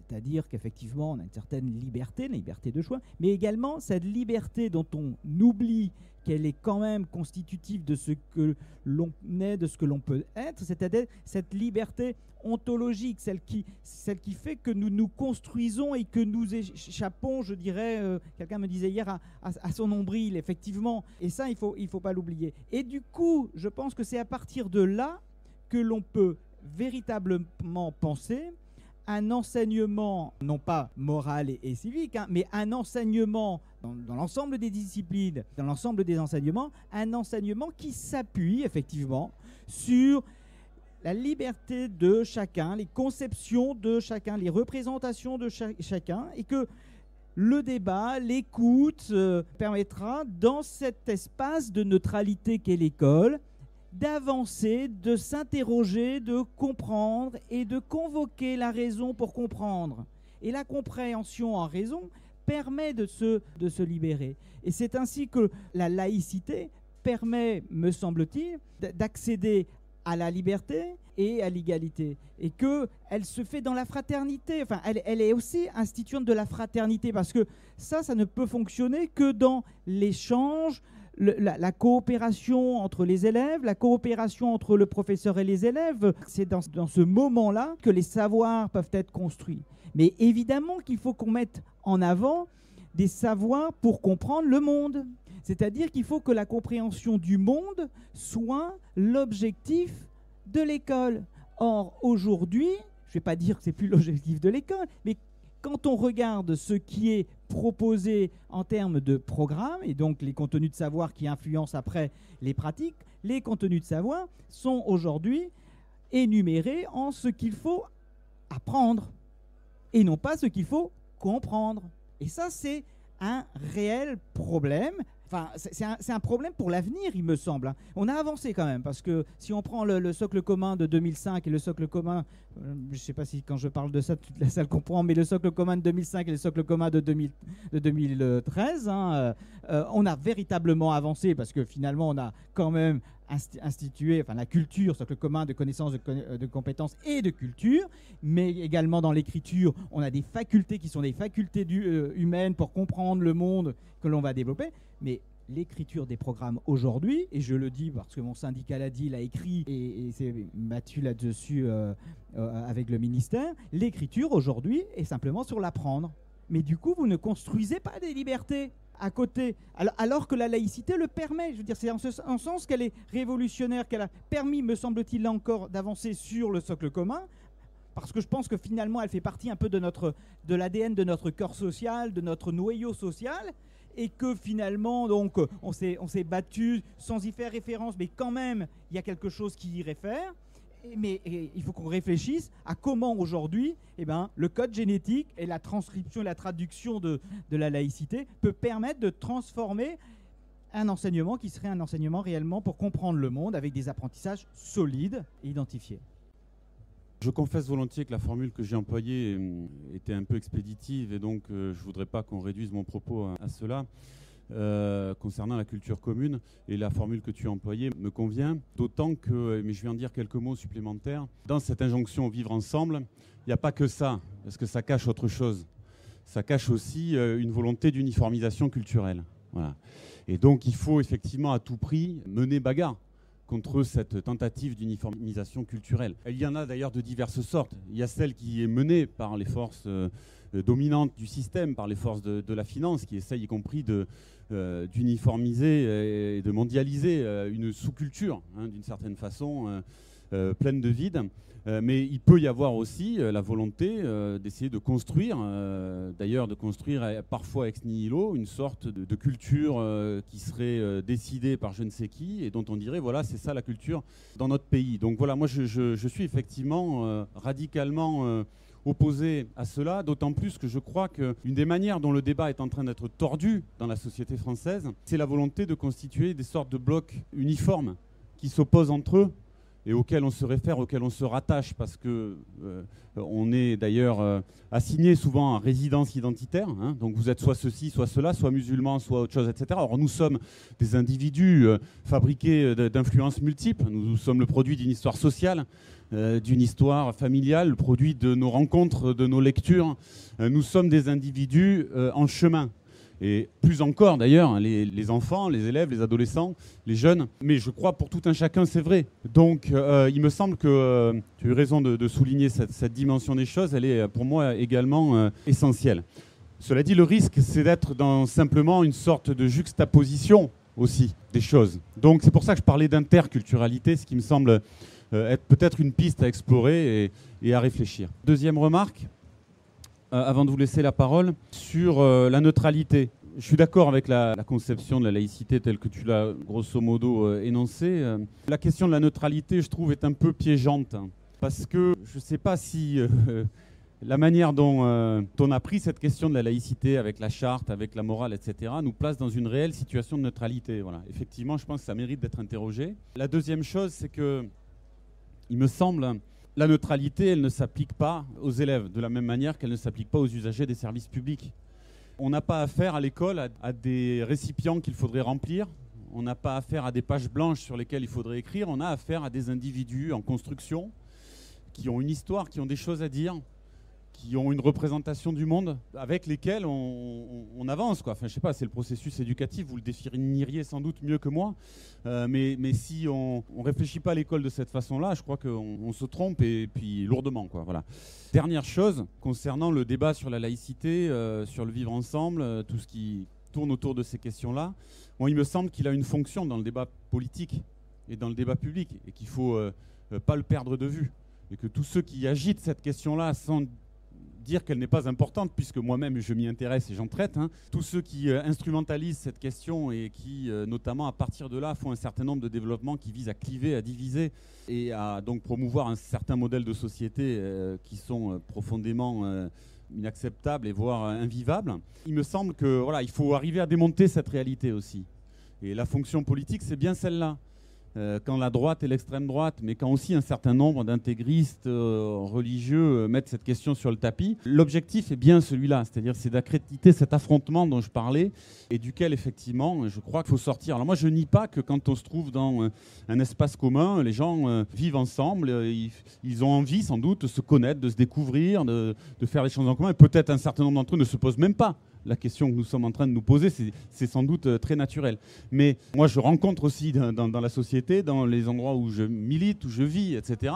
c'est-à-dire qu'effectivement on a une certaine liberté, une liberté de choix, mais également cette liberté dont on oublie qu'elle est quand même constitutive de ce que l'on est, de ce que l'on peut être, c'est-à-dire cette liberté ontologique, celle qui fait que nous nous construisons et que nous échappons, je dirais, quelqu'un me disait hier, à son nombril, effectivement, et ça, il faut pas l'oublier. Et du coup, je pense que c'est à partir de là que l'on peut véritablement penser un enseignement, non pas moral et civique, mais un enseignement dans l'ensemble des disciplines, dans l'ensemble des enseignements, un enseignement qui s'appuie effectivement sur la liberté de chacun, les conceptions de chacun, les représentations de chacun, et que le débat, l'écoute permettra dans cet espace de neutralité qu'est l'école d'avancer, de s'interroger, de comprendre et de convoquer la raison pour comprendre. Et la compréhension en raison permet de se libérer. Et c'est ainsi que la laïcité permet, me semble-t-il, d'accéder à la liberté et à l'égalité, et qu'elle se fait dans la fraternité. Enfin, elle est aussi instituante de la fraternité, parce que ça ne peut fonctionner que dans l'échange, la coopération entre les élèves, la coopération entre le professeur et les élèves. C'est dans ce moment-là que les savoirs peuvent être construits. Mais évidemment qu'il faut qu'on mette en avant des savoirs pour comprendre le monde. C'est-à-dire qu'il faut que la compréhension du monde soit l'objectif de l'école. Or, aujourd'hui, je ne vais pas dire que ce n'est plus l'objectif de l'école, mais quand on regarde ce qui est proposé en termes de programme, et donc les contenus de savoir qui influencent après les pratiques, les contenus de savoir sont aujourd'hui énumérés en ce qu'il faut apprendre et non pas ce qu'il faut comprendre. Et ça, c'est un réel problème. Enfin, c'est un problème pour l'avenir, il me semble, hein. On a avancé quand même, parce que si on prend le socle commun de 2005 et le socle commun, je ne sais pas si quand je parle de ça, toute la salle comprend, mais le socle commun de 2005 et le socle commun de 2013, hein, on a véritablement avancé, parce que finalement, on a quand même institué, enfin la culture, socle commun de connaissances, de compétences et de culture, mais également dans l'écriture, on a des facultés qui sont des facultés humaines pour comprendre le monde que l'on va développer. Mais l'écriture des programmes aujourd'hui, et je le dis parce que mon syndicat l'a dit, l'a écrit et s'est battu là-dessus avec le ministère, l'écriture aujourd'hui est simplement sur l'apprendre. Mais du coup, vous ne construisez pas des libertés à côté, alors que la laïcité le permet. Je veux dire, c'est en ce sens qu'elle est révolutionnaire, qu'elle a permis, me semble-t-il, là encore, d'avancer sur le socle commun, parce que je pense que finalement, elle fait partie un peu de l'ADN de notre corps social, de notre noyau social, et que finalement, donc, on s'est battu sans y faire référence, mais quand même, il y a quelque chose qui y réfère. Mais il faut qu'on réfléchisse à comment aujourd'hui, le code génétique et la transcription et la traduction de la laïcité peut permettre de transformer un enseignement qui serait un enseignement réellement pour comprendre le monde avec des apprentissages solides et identifiés. Je confesse volontiers que la formule que j'ai employée était un peu expéditive, et donc je ne voudrais pas qu'on réduise mon propos à cela. Concernant la culture commune, et la formule que tu as employée me convient, d'autant que, mais je vais en dire quelques mots supplémentaires, dans cette injonction au vivre ensemble, il n'y a pas que ça, parce que ça cache autre chose. Ça cache aussi une volonté d'uniformisation culturelle. Voilà. Et donc il faut effectivement à tout prix mener bagarre contre cette tentative d'uniformisation culturelle. Il y en a d'ailleurs de diverses sortes. Il y a celle qui est menée par les forces dominantes du système, par les forces de la finance, qui essayent y compris d'uniformiser et de mondialiser une sous-culture, hein, d'une certaine façon, pleine de vide. Mais il peut y avoir aussi la volonté d'essayer de construire, d'ailleurs de construire parfois ex nihilo, une sorte de culture qui serait décidée par je ne sais qui, et dont on dirait, voilà, c'est ça la culture dans notre pays. Donc voilà, moi je suis effectivement radicalement opposé à cela, d'autant plus que je crois qu'une des manières dont le débat est en train d'être tordu dans la société française, c'est la volonté de constituer des sortes de blocs uniformes qui s'opposent entre eux, et auxquels on se réfère, auxquels on se rattache, parce que on est d'ailleurs assigné souvent à résidence identitaire, hein, donc vous êtes soit ceci, soit cela, soit musulman, soit autre chose, etc. Or nous sommes des individus fabriqués d'influences multiples, nous sommes le produit d'une histoire sociale, d'une histoire familiale, le produit de nos rencontres, de nos lectures. Nous sommes des individus en chemin. Et plus encore d'ailleurs, les enfants, les élèves, les adolescents, les jeunes. Mais je crois pour tout un chacun, c'est vrai. Donc il me semble que tu as eu raison de souligner cette dimension des choses. Elle est pour moi également essentielle. Cela dit, le risque, c'est d'être dans simplement une sorte de juxtaposition aussi des choses. Donc c'est pour ça que je parlais d'interculturalité, ce qui me semble être peut-être une piste à explorer et à réfléchir. Deuxième remarque, avant de vous laisser la parole, sur la neutralité. Je suis d'accord avec la conception de la laïcité telle que tu l'as grosso modo énoncée. La question de la neutralité, je trouve, est un peu piégeante, hein, parce que je ne sais pas si la manière dont on a pris cette question de la laïcité avec la charte, avec la morale, etc., nous place dans une réelle situation de neutralité. Voilà. Effectivement, je pense que ça mérite d'être interrogé. La deuxième chose, c'est que, il me semble, la neutralité, elle ne s'applique pas aux élèves de la même manière qu'elle ne s'applique pas aux usagers des services publics. On n'a pas affaire à l'école à des récipients qu'il faudrait remplir. On n'a pas affaire à des pages blanches sur lesquelles il faudrait écrire. On a affaire à des individus en construction qui ont une histoire, qui ont des choses à dire, qui ont une représentation du monde avec lesquels on avance, quoi. Enfin, je sais pas, c'est le processus éducatif, vous le définiriez sans doute mieux que moi, mais si on réfléchit pas à l'école de cette façon-là, je crois qu'on se trompe, et puis lourdement, quoi. Voilà. Dernière chose, concernant le débat sur la laïcité, sur le vivre ensemble, tout ce qui tourne autour de ces questions-là, moi, il me semble qu'il a une fonction dans le débat politique et dans le débat public, et qu'il faut pas le perdre de vue, et que tous ceux qui agitent cette question-là sans dire qu'elle n'est pas importante, puisque moi-même je m'y intéresse et j'en traite, hein. Tous ceux qui instrumentalisent cette question et qui, notamment à partir de là, font un certain nombre de développements qui visent à cliver, à diviser et à donc promouvoir un certain modèle de société qui sont profondément inacceptables et voire invivables. Il me semble que voilà, il faut arriver à démonter cette réalité aussi. Et la fonction politique, c'est bien celle-là. Quand la droite et l'extrême droite, mais quand aussi un certain nombre d'intégristes religieux mettent cette question sur le tapis, l'objectif est bien celui-là, c'est-à-dire c'est d'accréditer cet affrontement dont je parlais et duquel effectivement je crois qu'il faut sortir. Alors moi je nie pas que quand on se trouve dans un espace commun, les gens vivent ensemble, ils ont envie sans doute de se connaître, de se découvrir, de faire des choses en commun, et peut-être un certain nombre d'entre eux ne se posent même pas la question que nous sommes en train de nous poser, c'est sans doute très naturel. Mais moi, je rencontre aussi dans la société, dans les endroits où je milite, où je vis, etc.,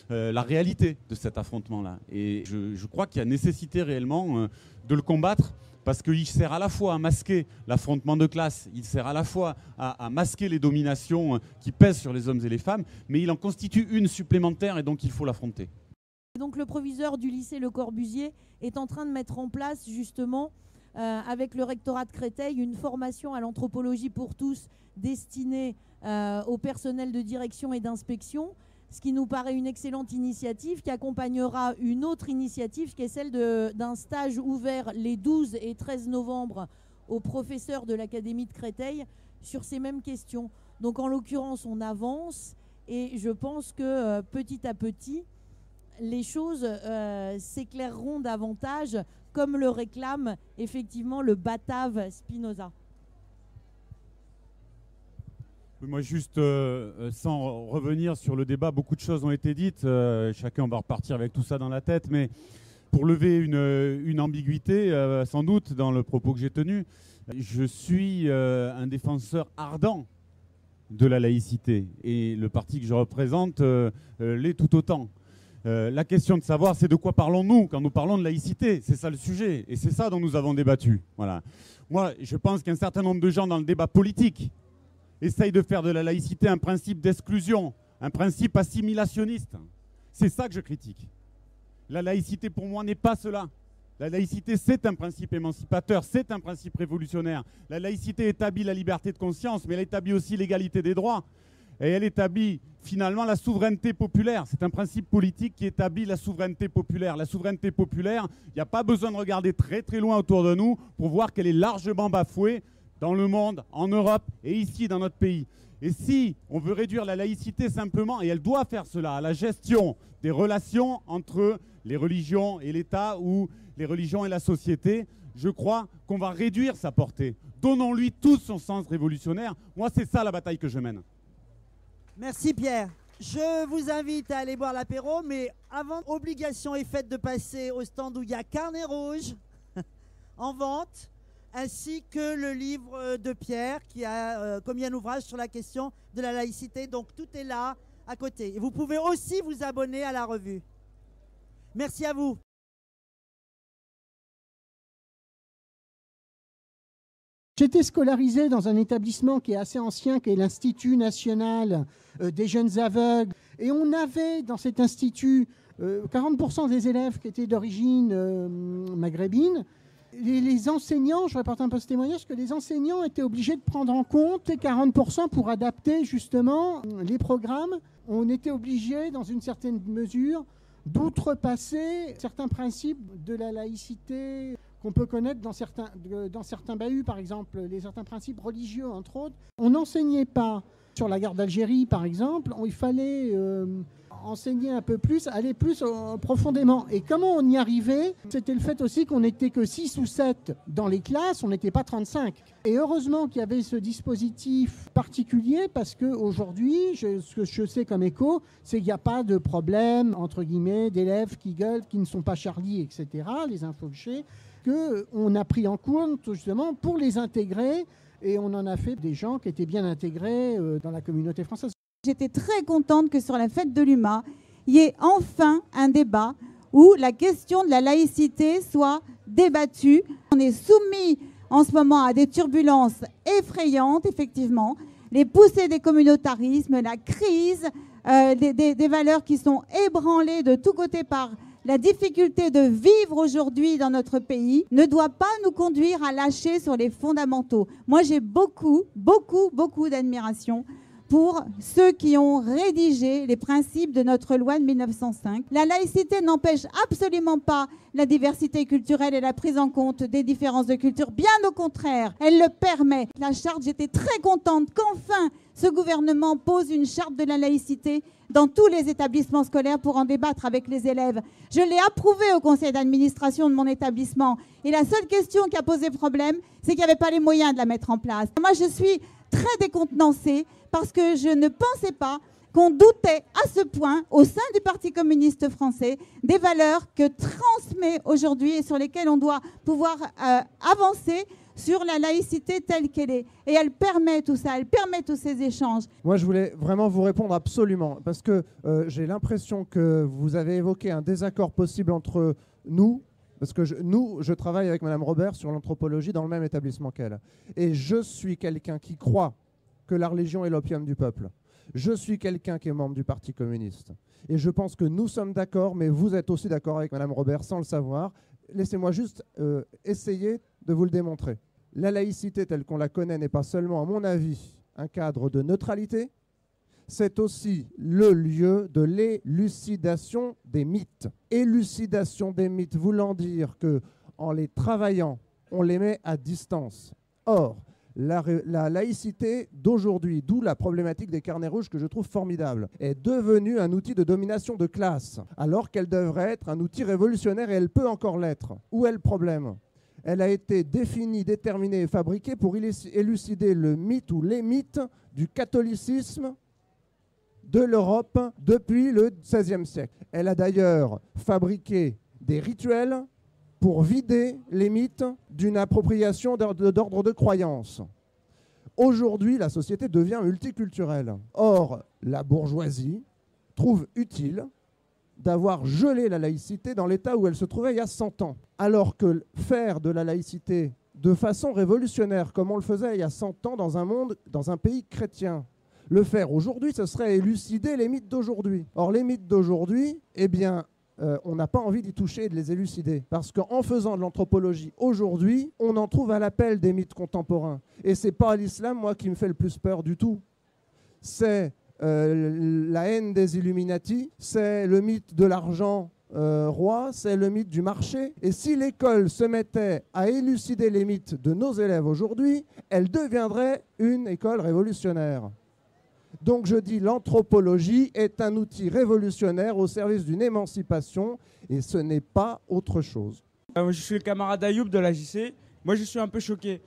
la réalité de cet affrontement-là. Et je crois qu'il y a nécessité réellement de le combattre, parce qu'il sert à la fois à masquer l'affrontement de classe, il sert à la fois à masquer les dominations qui pèsent sur les hommes et les femmes, mais il en constitue une supplémentaire, et donc il faut l'affronter. Donc le proviseur du lycée Le Corbusier est en train de mettre en place justement avec le rectorat de Créteil, une formation à l'anthropologie pour tous destinée au personnel de direction et d'inspection, ce qui nous paraît une excellente initiative qui accompagnera une autre initiative qui est celle d'un stage ouvert les 12 et 13 novembre aux professeurs de l'Académie de Créteil sur ces mêmes questions. Donc en l'occurrence, on avance et je pense que petit à petit, les choses s'éclaireront davantage, comme le réclame effectivement le Batave Spinoza. Moi, juste sans revenir sur le débat, beaucoup de choses ont été dites. Chacun va repartir avec tout ça dans la tête, mais pour lever une ambiguïté, sans doute, dans le propos que j'ai tenu, je suis un défenseur ardent de la laïcité, et le parti que je représente l'est tout autant. La question de savoir, c'est de quoi parlons-nous quand nous parlons de laïcité. C'est ça le sujet, et c'est ça dont nous avons débattu. Voilà. Moi, je pense qu'un certain nombre de gens dans le débat politique essayent de faire de la laïcité un principe d'exclusion, un principe assimilationniste. C'est ça que je critique. La laïcité, pour moi, n'est pas cela. La laïcité, c'est un principe émancipateur, c'est un principe révolutionnaire. La laïcité établit la liberté de conscience, mais elle établit aussi l'égalité des droits. Et elle établit finalement la souveraineté populaire. C'est un principe politique qui établit la souveraineté populaire. La souveraineté populaire, il n'y a pas besoin de regarder très très loin autour de nous pour voir qu'elle est largement bafouée dans le monde, en Europe et ici dans notre pays. Et si on veut réduire la laïcité simplement, et elle doit faire cela, à la gestion des relations entre les religions et l'État ou les religions et la société, je crois qu'on va réduire sa portée. Donnons-lui tout son sens révolutionnaire. Moi, c'est ça la bataille que je mène. Merci Pierre. Je vous invite à aller boire l'apéro, mais avant, obligation est faite de passer au stand où il y a Carnet Rouge en vente, ainsi que le livre de Pierre qui a commis un ouvrage sur la question de la laïcité. Donc tout est là à côté. Et vous pouvez aussi vous abonner à la revue. Merci à vous. J'étais scolarisé dans un établissement qui est assez ancien, qui est l'Institut national des jeunes aveugles. Et on avait dans cet institut 40% des élèves qui étaient d'origine maghrébine. Et les enseignants, je rapporte un peu ce témoignage, que les enseignants étaient obligés de prendre en compte les 40% pour adapter justement les programmes. On était obligé, dans une certaine mesure, d'outrepasser certains principes de la laïcité qu'on peut connaître dans certains bahuts, par exemple, certains principes religieux, entre autres. On n'enseignait pas Sur la guerre d'Algérie, par exemple, il fallait enseigner un peu plus, aller plus profondément. Et comment on y arrivait? C'était le fait aussi qu'on n'était que 6 ou 7 dans les classes, on n'était pas 35. Et heureusement qu'il y avait ce dispositif particulier, parce qu'aujourd'hui, ce que je sais comme écho, c'est qu'il n'y a pas de problème, entre guillemets, d'élèves qui gueulent, qui ne sont pas Charlie, etc., les infauchés, qu'on a pris en compte justement pour les intégrer, et on en a fait des gens qui étaient bien intégrés dans la communauté française. J'étais très contente que sur la fête de l'UMA, il y ait enfin un débat où la question de la laïcité soit débattue. On est soumis en ce moment à des turbulences effrayantes, effectivement, les poussées des communautarismes, la crise des valeurs qui sont ébranlées de tous côtés par la difficulté de vivre aujourd'hui dans notre pays ne doit pas nous conduire à lâcher sur les fondamentaux. Moi, j'ai beaucoup d'admiration pour ceux qui ont rédigé les principes de notre loi de 1905. La laïcité n'empêche absolument pas la diversité culturelle et la prise en compte des différences de culture. Bien au contraire, elle le permet. La charte, j'étais très contente qu'enfin ce gouvernement pose une charte de la laïcité dans tous les établissements scolaires pour en débattre avec les élèves. Je l'ai approuvé au conseil d'administration de mon établissement. Et la seule question qui a posé problème, c'est qu'il n'y avait pas les moyens de la mettre en place. Moi, je suis très décontenancée parce que je ne pensais pas qu'on doutait à ce point au sein du Parti communiste français des valeurs que transmet aujourd'hui et sur lesquelles on doit pouvoir avancer sur la laïcité telle qu'elle est. Et elle permet tout ça, elle permet tous ces échanges. Moi, je voulais vraiment vous répondre absolument, parce que j'ai l'impression que vous avez évoqué un désaccord possible entre nous, parce que je travaille avec Mme Robert sur l'anthropologie dans le même établissement qu'elle. Et je suis quelqu'un qui croit que la religion est l'opium du peuple. Je suis quelqu'un qui est membre du Parti communiste. Et je pense que nous sommes d'accord, mais vous êtes aussi d'accord avec Mme Robert sans le savoir. Laissez-moi juste essayer de vous le démontrer. La laïcité telle qu'on la connaît n'est pas seulement, à mon avis, un cadre de neutralité, c'est aussi le lieu de l'élucidation des mythes. Élucidation des mythes voulant dire qu'en les travaillant, on les met à distance. Or, la laïcité d'aujourd'hui, d'où la problématique des carnets rouges que je trouve formidable, est devenue un outil de domination de classe, alors qu'elle devrait être un outil révolutionnaire, et elle peut encore l'être. Où est le problème ? Elle a été définie, déterminée et fabriquée pour élucider le mythe ou les mythes du catholicisme de l'Europe depuis le XVIe siècle. Elle a d'ailleurs fabriqué des rituels pour vider les mythes d'une appropriation d'ordre de croyance. Aujourd'hui, la société devient multiculturelle. Or, la bourgeoisie trouve utile d'avoir gelé la laïcité dans l'état où elle se trouvait il y a 100 ans. Alors que faire de la laïcité de façon révolutionnaire, comme on le faisait il y a 100 ans dans un monde, dans un pays chrétien, le faire aujourd'hui, ce serait élucider les mythes d'aujourd'hui. Or, les mythes d'aujourd'hui, eh bien, on n'a pas envie d'y toucher et de les élucider. Parce qu'en faisant de l'anthropologie aujourd'hui, on en trouve à l'appel des mythes contemporains. Et ce n'est pas l'islam, moi, qui me fait le plus peur du tout. C'est la haine des Illuminati, c'est le mythe de l'argent roi, c'est le mythe du marché. Et si l'école se mettait à élucider les mythes de nos élèves aujourd'hui, elle deviendrait une école révolutionnaire. Donc je dis, l'anthropologie est un outil révolutionnaire au service d'une émancipation, et ce n'est pas autre chose. Je suis le camarade Ayoub de la JC. Moi, je suis un peu choqué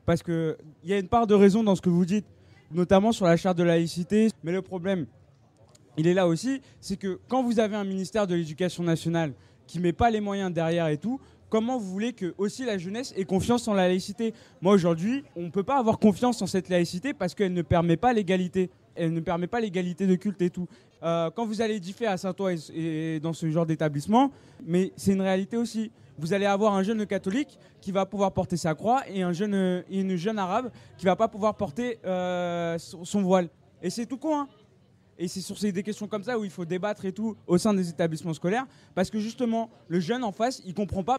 parce qu'il y a une part de raison dans ce que vous dites, notamment sur la charte de laïcité. Mais le problème, il est là aussi, c'est que quand vous avez un ministère de l'Éducation nationale qui ne met pas les moyens derrière et tout, comment vous voulez que aussi la jeunesse ait confiance en la laïcité ? Moi, aujourd'hui, on ne peut pas avoir confiance en cette laïcité parce qu'elle ne permet pas l'égalité. Elle ne permet pas l'égalité de culte et tout. Quand vous allez differ à Saint-Ouen et dans ce genre d'établissement, mais c'est une réalité aussi. Vous allez avoir un jeune catholique qui va pouvoir porter sa croix et une jeune arabe qui ne va pas pouvoir porter son voile. Et c'est tout con, hein. Et c'est sur des questions comme ça où il faut débattre et tout au sein des établissements scolaires parce que justement, le jeune en face, il ne comprend pas.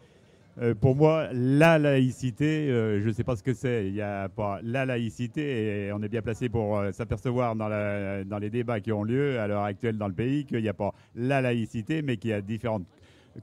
Pour moi, la laïcité, je ne sais pas ce que c'est. Il n'y a pas la laïcité et on est bien placé pour s'apercevoir dans les débats qui ont lieu à l'heure actuelle dans le pays qu'il n'y a pas la laïcité, mais qu'il y a différentes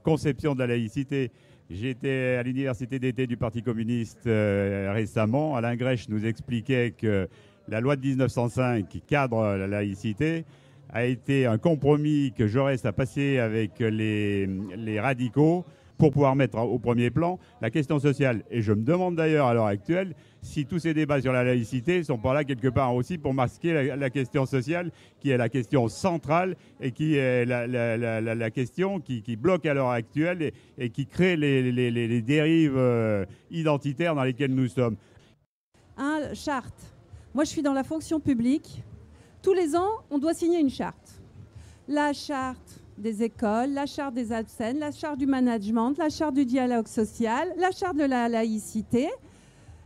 conceptions de la laïcité. J'étais à l'université d'été du Parti communiste récemment. Alain Grèche nous expliquait que la loi de 1905 qui cadre la laïcité a été un compromis que Jaurès a passé avec les radicaux pour pouvoir mettre au premier plan la question sociale. Et je me demande d'ailleurs à l'heure actuelle si tous ces débats sur la laïcité ne sont pas là quelque part aussi pour masquer la question sociale, qui est la question centrale et qui est la question qui bloque à l'heure actuelle et qui crée les dérives identitaires dans lesquelles nous sommes. Charte. Moi, je suis dans la fonction publique. Tous les ans, on doit signer une charte. La charte des écoles, la charte des APSEN, la charte du management, la charte du dialogue social, la charte de la laïcité.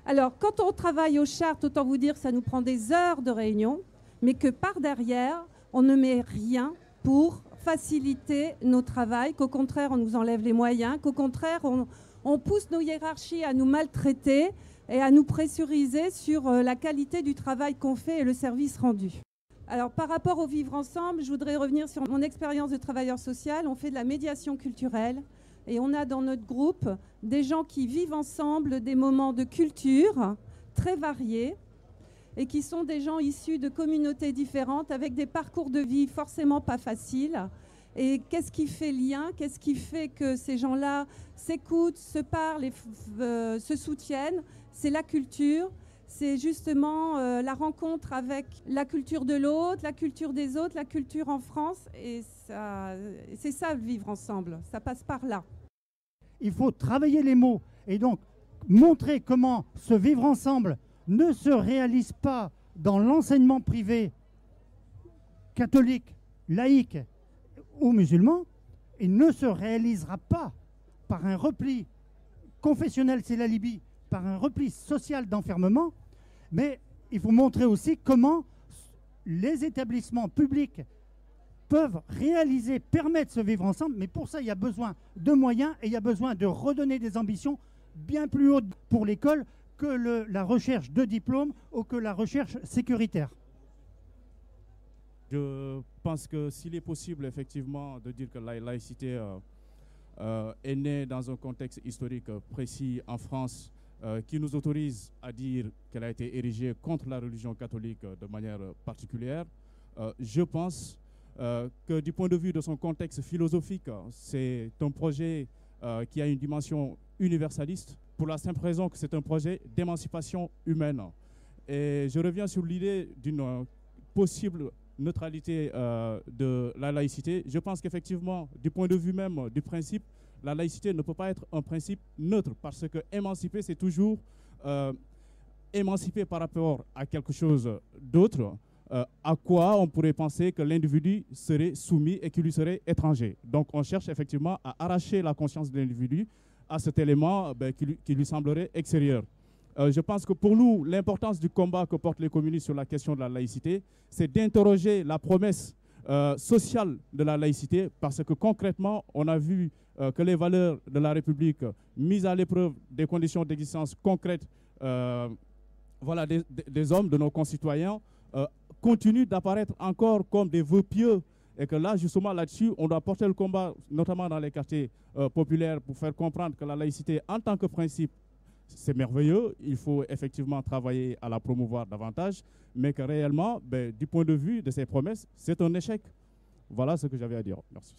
Alors, quand on travaille aux chartes, autant vous dire que ça nous prend des heures de réunion, mais que par derrière, on ne met rien pour faciliter nos travails, qu'au contraire, on nous enlève les moyens, qu'au contraire, on pousse nos hiérarchies à nous maltraiter et à nous pressuriser sur la qualité du travail qu'on fait et le service rendu. Alors, par rapport au vivre ensemble, je voudrais revenir sur mon expérience de travailleur social. On fait de la médiation culturelle et on a dans notre groupe des gens qui vivent ensemble des moments de culture très variés et qui sont des gens issus de communautés différentes avec des parcours de vie forcément pas faciles. Et qu'est-ce qui fait lien? Qu'est-ce qui fait que ces gens-là s'écoutent, se parlent et se soutiennent? C'est la culture. C'est justement la rencontre avec la culture de l'autre, la culture des autres, la culture en France. Et c'est ça, le vivre ensemble. Ça passe par là. Il faut travailler les mots et donc montrer comment ce vivre ensemble ne se réalise pas dans l'enseignement privé catholique, laïque ou musulman et ne se réalisera pas par un repli confessionnel, c'est la Libye, par un repli social d'enfermement, mais il faut montrer aussi comment les établissements publics peuvent réaliser, permettre ce vivre ensemble, mais pour ça, il y a besoin de moyens et il y a besoin de redonner des ambitions bien plus hautes pour l'école que la recherche de diplômes ou que la recherche sécuritaire. Je pense que s'il est possible, effectivement, de dire que la laïcité est née dans un contexte historique précis en France, qui nous autorise à dire qu'elle a été érigée contre la religion catholique de manière particulière, je pense que du point de vue de son contexte philosophique, c'est un projet qui a une dimension universaliste pour la simple raison que c'est un projet d'émancipation humaine. Et je reviens sur l'idée d'une possible neutralité de la laïcité. Je pense qu'effectivement, du point de vue même du principe, la laïcité ne peut pas être un principe neutre parce que émanciper, c'est toujours émanciper par rapport à quelque chose d'autre, à quoi on pourrait penser que l'individu serait soumis et qu'il lui serait étranger. Donc on cherche effectivement à arracher la conscience de l'individu à cet élément qui lui semblerait extérieur. Je pense que pour nous, l'importance du combat que portent les communistes sur la question de la laïcité, c'est d'interroger la promesse sociale de la laïcité parce que concrètement, on a vu que les valeurs de la République, mises à l'épreuve des conditions d'existence concrètes voilà, des hommes, de nos concitoyens, continuent d'apparaître encore comme des vœux pieux. Et que là, justement, là-dessus, on doit porter le combat, notamment dans les quartiers populaires, pour faire comprendre que la laïcité, en tant que principe, c'est merveilleux. Il faut effectivement travailler à la promouvoir davantage, mais que réellement, du point de vue de ces promesses, c'est un échec. Voilà ce que j'avais à dire. Merci.